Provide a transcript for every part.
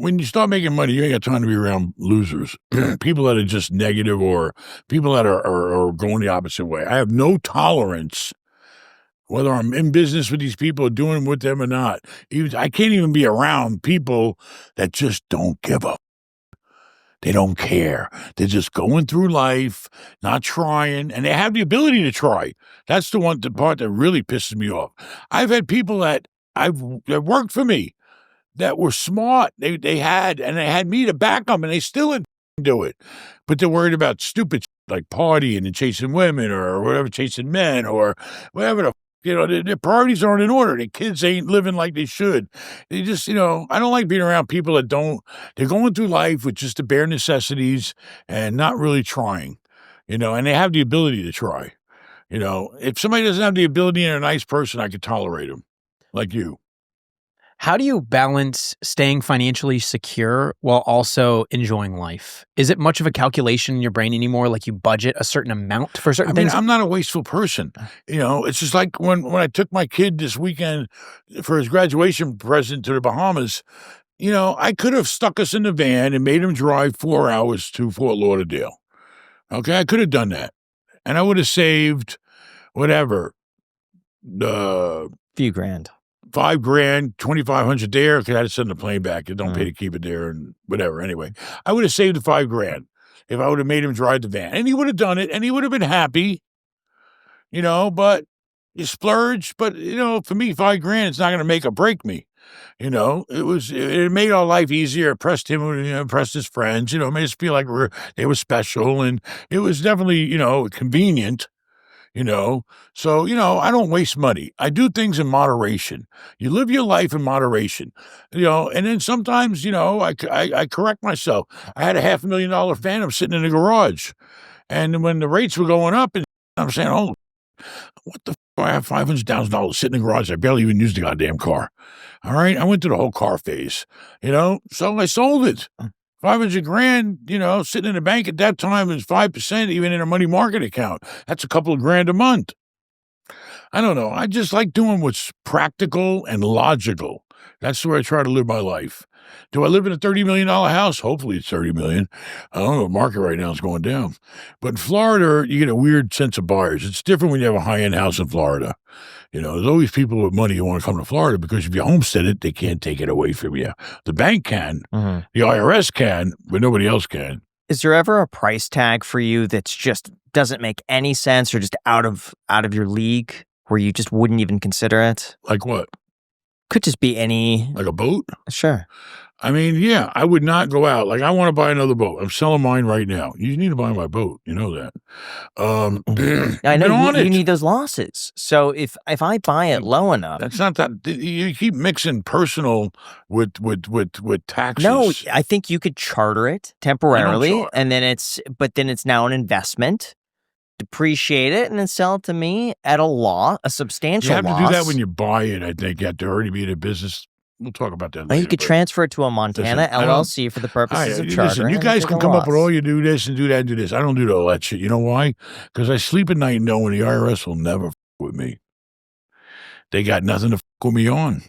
when you start making money, you ain't got time to be around losers, people that are just negative or people that are going the opposite way. I have no tolerance whether I'm in business with these people or doing with them or not. I can't even be around people that just don't give up. They don't care. They're just going through life, not trying, and they have the ability to try. That's the part that really pisses me off. I've had people that worked for me that were smart. They had me to back them, and they still didn't do it. But they're worried about stupid shit like partying and chasing women or whatever, chasing men or whatever their priorities aren't in order. Their kids ain't living like they should. They just, I don't like being around people that they're going through life with just the bare necessities and not really trying, and they have the ability to try. If somebody doesn't have the ability and a nice person, I could tolerate them, like you. How do you balance staying financially secure while also enjoying life? Is it much of a calculation in your brain anymore? Like you budget a certain amount for certain things? I'm not a wasteful person. It's just like when I took my kid this weekend for his graduation present to the Bahamas, I could have stuck us in the van and made him drive 4 hours to Fort Lauderdale. Okay, I could have done that. And I would have saved whatever, few grand. $5,000, $2,500 there, because I had to send the plane back. You don't pay to keep it there and whatever. Anyway, I would have saved the $5,000 if I would have made him drive the van. And he would have done it, and he would have been happy, but you splurge. But, for me, $5,000, it's not going to make or break me. It made our life easier. It pressed him, impressed his friends, made us feel like they were special. And it was definitely, convenient. So, I don't waste money. I do things in moderation. You live your life in moderation, and then sometimes, I correct myself. I had a $500,000 Phantom sitting in the garage. And when the rates were going up, and I'm saying, oh, what the f***? I have $500,000 sitting in the garage. I barely even used the goddamn car. All right. I went through the whole car phase, so I sold it. $500,000, sitting in the bank at that time is 5%, even in a money market account. That's a couple of grand a month. I don't know. I just like doing what's practical and logical. That's the way I try to live my life. Do I live in a $30 million house? Hopefully it's $30 million. I don't know. The market right now is going down. But in Florida, you get a weird sense of buyers. It's different when you have a high-end house in Florida. There's always people with money who want to come to Florida because if you homestead it, they can't take it away from you. The bank can, the IRS can, but nobody else can. Is there ever a price tag for you that's just doesn't make any sense or just out of your league where you just wouldn't even consider it? Like what? Could just be any. Like a boat? Sure. I mean, yeah, I would not go out. Like, I want to buy another boat. I'm selling mine right now. You need to buy my boat. You know that. I know you need those losses. So if I buy it low enough. That's not that. You keep mixing personal with taxes. No, I think you could charter it temporarily, and then it's now an investment. Depreciate it and then sell it to me at a substantial loss. You have to do that when you buy it, I think. You have to already be in a business. We'll talk about that later. You could transfer it to a Montana LLC for the purposes of chartering. Listen, you guys can come up with all you do this and do that and do this. I don't do all that shit. You know why? Because I sleep at night knowing the IRS will never f*** with me. They got nothing to f*** with me on.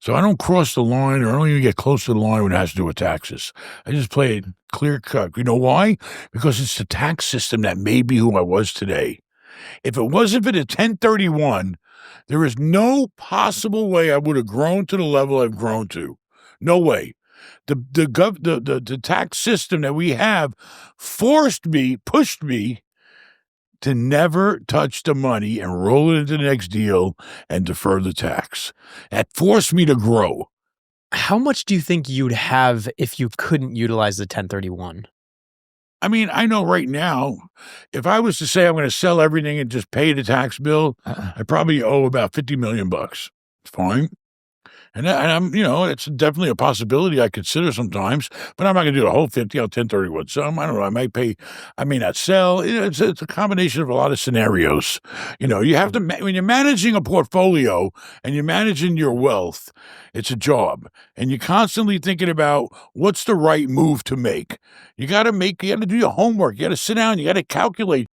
So I don't cross the line or I don't even get close to the line when it has to do with taxes. I just play it clear cut. You know why? Because it's the tax system that made me who I was today. If it wasn't for the 1031, there is no possible way I would have grown to the level I've grown to. No way. The tax system that we have pushed me to never touch the money and roll it into the next deal and defer the tax. That forced me to grow. How much do you think you'd have if you couldn't utilize the 1031? I mean, I know right now, if I was to say I'm going to sell everything and just pay the tax bill, I probably owe about $50 million. It's fine. And I'm, it's definitely a possibility I consider sometimes, but I'm not going to do the whole 50. I'll 1031 some. I don't know. I may not sell. It's a combination of a lot of scenarios. You have to, when you're managing a portfolio and you're managing your wealth, it's a job. And you're constantly thinking about what's the right move to make. You got to do your homework. You got to sit down. You got to calculate.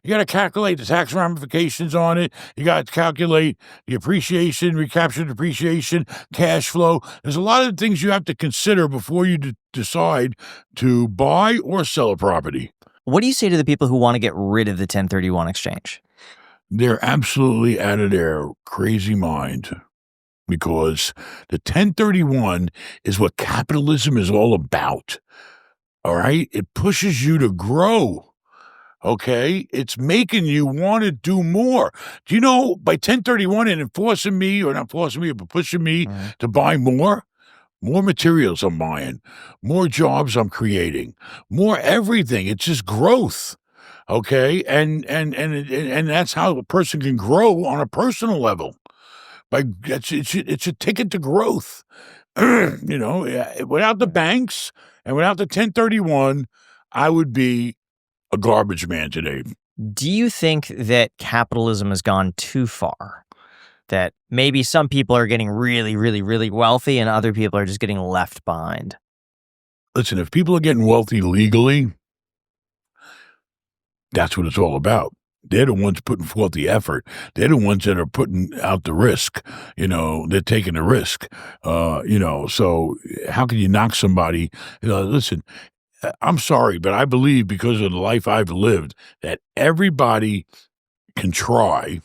You got to calculate the tax ramifications on it. You got to calculate the appreciation, recapture depreciation, cash flow. There's a lot of things you have to consider before you decide to buy or sell a property. What do you say to the people who want to get rid of the 1031 exchange? They're absolutely out of their crazy mind, because the 1031 is what capitalism is all about. All right? It pushes you to grow. Okay? It's making you want to do more. Do you know, by 1031 and enforcing me, or not forcing me, but pushing me to buy more materials I'm buying, more jobs I'm creating, more everything. It's just growth. Okay? And that's how a person can grow on a personal level. It's a ticket to growth. Without the banks and without the 1031, I would be a garbage man today. Do you think that capitalism has gone too far? That maybe some people are getting really, really, really wealthy and other people are just getting left behind? Listen, if people are getting wealthy legally, that's what it's all about. They're the ones putting forth the effort. They're the ones that are putting out the risk. They're taking the risk. So how can you knock somebody? Listen, I'm sorry, but I believe, because of the life I've lived, that everybody can try.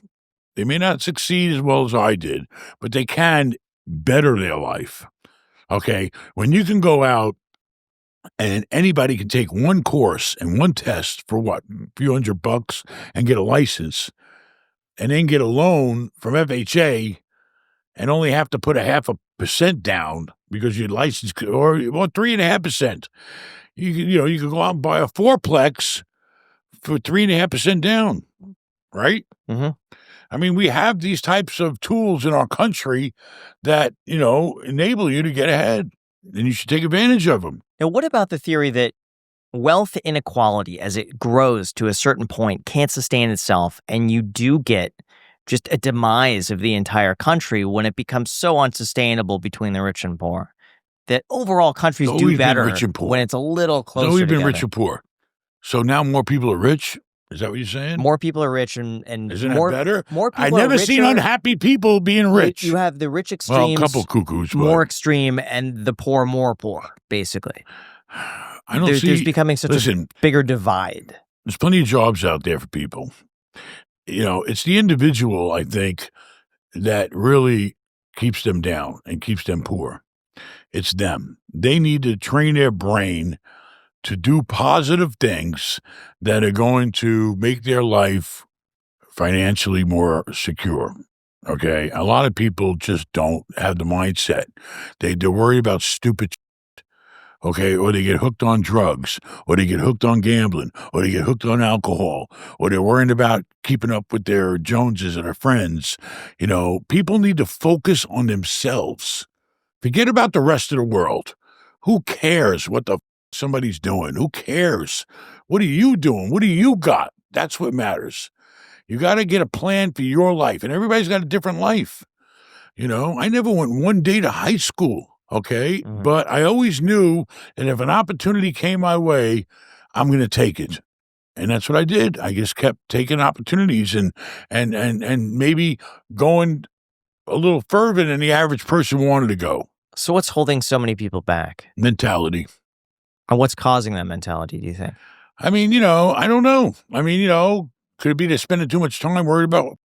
They may not succeed as well as I did, but they can better their life. Okay? When you can go out and anybody can take one course and one test for what, a few $100 and get a license, and then get a loan from FHA and only have to put 0.5% down because your license, or 3.5%. You could go out and buy a fourplex for 3.5% down, right? Mm-hmm. I mean, we have these types of tools in our country that, enable you to get ahead, and you should take advantage of them. Now, what about the theory that wealth inequality, as it grows to a certain point, can't sustain itself, and you do get just a demise of the entire country when it becomes so unsustainable between the rich and poor? That overall countries do better when it's a little closer It's always together. been rich and poor. So now more people are rich? Is that what you're saying? More people are rich, and isn't more, that better? More people I've are never seen unhappy people being rich. You have the rich extremes, well, a couple cuckoos, but more extreme, and the poor more poor, basically. I don't see. There's becoming such a bigger divide. There's plenty of jobs out there for people. It's the individual, I think, that really keeps them down and keeps them poor. It's them. They need to train their brain to do positive things that are going to make their life financially more secure. Okay? A lot of people just don't have the mindset. They're worried about stupid shit. Okay? Or they get hooked on drugs, or they get hooked on gambling, or they get hooked on alcohol, or they're worrying about keeping up with their Joneses and their friends. People need to focus on themselves. Forget about the rest of the world. Who cares what the somebody's doing? Who cares? What are you doing? What do you got? That's what matters. You got to get a plan for your life, and everybody's got a different life. I never went one day to high school, okay? Mm-hmm. But I always knew that if an opportunity came my way, I'm going to take it. And that's what I did. I just kept taking opportunities and maybe going a little further than the average person wanted to go. So what's holding so many people back? Mentality. And what's causing that mentality, do you think? I mean, I don't know. I mean, could it be they're spending too much time worried about,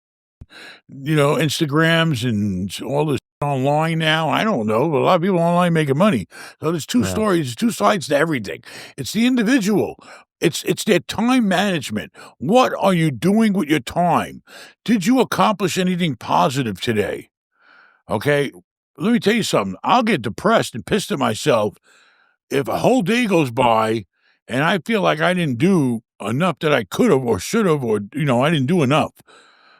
Instagrams and all this online now? I don't know. But a lot of people online making money. So there's two stories, there's two sides to everything. It's the individual. It's their time management. What are you doing with your time? Did you accomplish anything positive today? Okay, let me tell you something. I'll get depressed and pissed at myself if a whole day goes by and I feel like I didn't do enough that I could have or should have, or, I didn't do enough.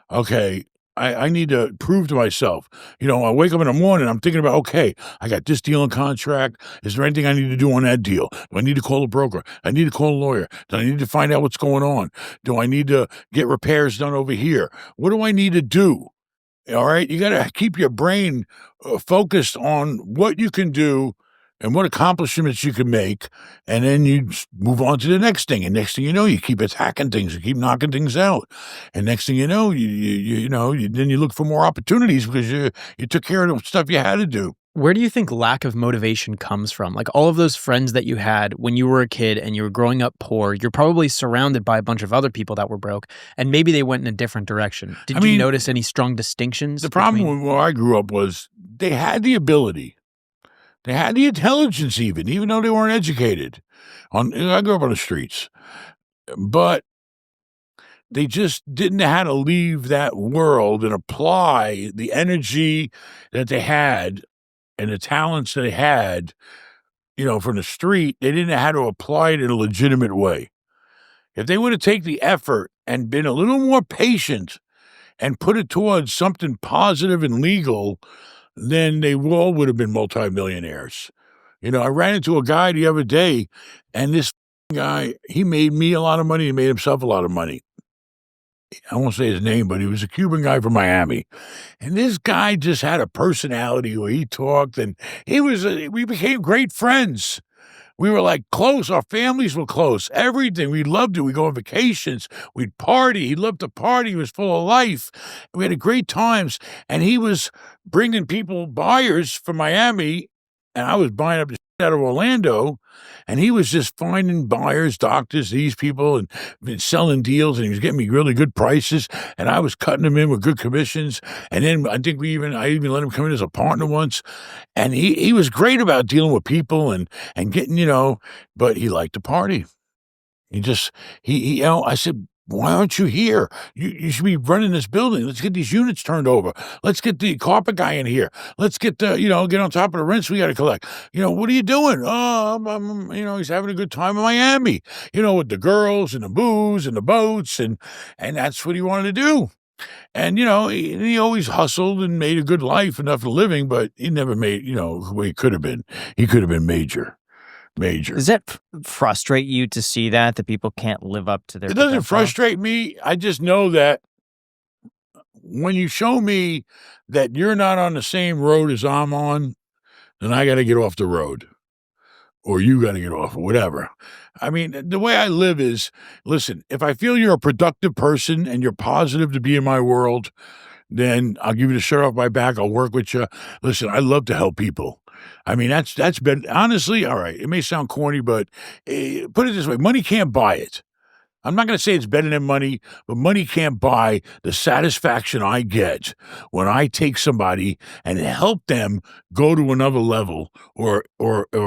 Okay, I need to prove to myself. I wake up in the morning, I'm thinking about, okay, I got this deal in contract. Is there anything I need to do on that deal? Do I need to call a broker? I need to call a lawyer. Do I need to find out what's going on? Do I need to get repairs done over here? What do I need to do? All right, you got to keep your brain focused on what you can do and what accomplishments you can make, and then you move on to the next thing. And next thing you know, you keep attacking things, you keep knocking things out, and next thing you know, then you look for more opportunities because you took care of the stuff you had to do. Where do you think lack of motivation comes from? Like all of those friends that you had when you were a kid and you were growing up poor, you're probably surrounded by a bunch of other people that were broke, and maybe they went in a different direction. Did you notice any strong distinctions? The problem with where I grew up was they had the ability. They had the intelligence even though they weren't educated. I grew up on the streets. But they just didn't know how to leave that world and apply the energy that they had and the talents that they had, from the street. They didn't know how to apply it in a legitimate way. If they would have taken the effort and been a little more patient and put it towards something positive and legal, then they all would have been multimillionaires. I ran into a guy the other day, and this guy, he made me a lot of money. He made himself a lot of money. I won't say his name, but he was a Cuban guy from Miami. And this guy just had a personality where he talked, and we became great friends. We were like close. Our families were close. Everything. We loved it. We'd go on vacations. We'd party. He loved to party. He was full of life. We had great times. And he was bringing buyers from Miami, and I was buying up the shit out of Orlando. And he was just finding buyers, doctors, these people, and selling deals. And he was getting me really good prices. And I was cutting them in with good commissions. And then I think I even let him come in as a partner once. And he was great about dealing with people and getting, but he liked to party. I said, why aren't you here? You should be running this building. Let's get these units turned over. Let's get the carpet guy in here. Let's get get on top of the rents we got to collect. What are you doing? Oh, he's having a good time in Miami, with the girls and the booze and the boats. And that's what he wanted to do. And, he always hustled and made a good life, enough for living, but he never made, the way he could have been. He could have been major. Does that frustrate you to see that people can't live up to their It doesn't potential? frustrate me. I just know that when you show me that you're not on the same road as I'm on, then I got to get off the road. Or you got to get off, or whatever. I mean, the way I live is, listen, if I feel you're a productive person and you're positive to be in my world, then I'll give you the shirt off my back. I'll work with you. Listen, I love to help people. I mean, that's been, honestly, all right, it may sound corny, but put it this way, money can't buy it. I'm not going to say it's better than money, but money can't buy the satisfaction I get when I take somebody and help them go to another level or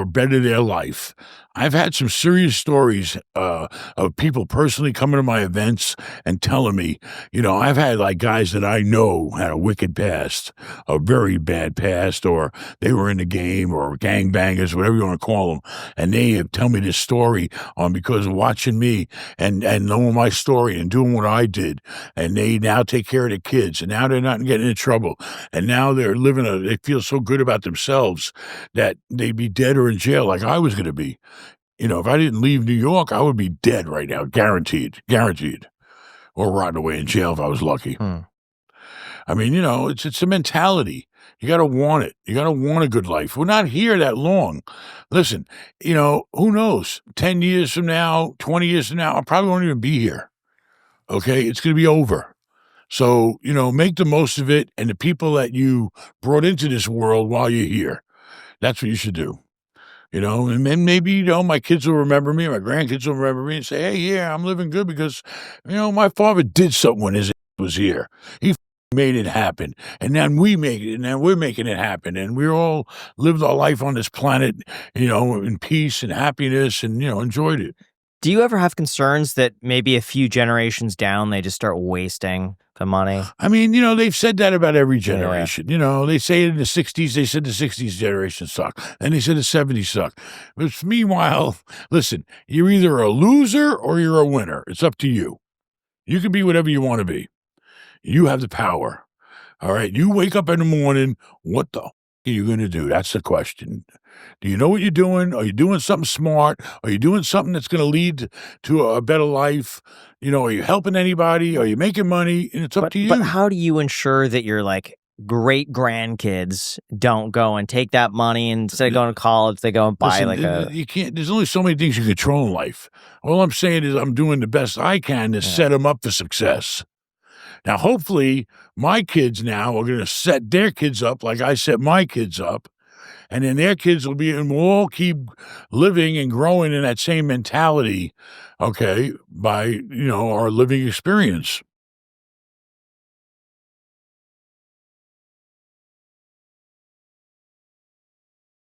better their life. I've had some serious stories of people personally coming to my events and telling me, I've had like guys that I know had a wicked past, a very bad past, or they were in the game or gangbangers, whatever you want to call them. And they tell me this story because of watching me and knowing my story and doing what I did. And they now take care of their kids, and now they're not getting in trouble. And now they're they feel so good about themselves that they'd be dead or in jail like I was going to be. If I didn't leave New York, I would be dead right now, guaranteed, or rotting away in jail if I was lucky. I mean, it's a mentality. You got to want it. You got to want a good life. We're not here that long. Listen, who knows? 10 years from now, 20 years from now, I probably won't even be here. Okay? It's going to be over. So, make the most of it, and the people that you brought into this world while you're here. That's what you should do. And then maybe, my kids will remember me, my grandkids will remember me and say, hey, yeah, I'm living good because, my father did something when his was here. He made it happen. And then we make it, and then we're making it happen. And we all lived our life on this planet, in peace and happiness and, enjoyed it. Do you ever have concerns that maybe a few generations down, they just start wasting the money? I mean, they've said that about every generation. Yeah. They say it in the 60s, they said the 60s generation sucked. And they said the 70s sucked. But meanwhile, listen, you're either a loser or you're a winner. It's up to you. You can be whatever you want to be. You have the power. All right. You wake up in the morning. What the are you going to do? That's the question. Do you know what you're doing? Are you doing something smart? Are you doing something that's going to lead to a better life? Are you helping anybody? Are you making money? And it's up to you. But how do you ensure that you're great grandkids don't go and take that money and instead of going to college, they go and buy Listen, you can't. There's only so many things you control in life. All I'm saying is I'm doing the best I can to set them up for success. Now, hopefully, my kids now are going to set their kids up like I set my kids up, and then their kids will be, and we'll all keep living and growing in that same mentality, okay, by our living experience.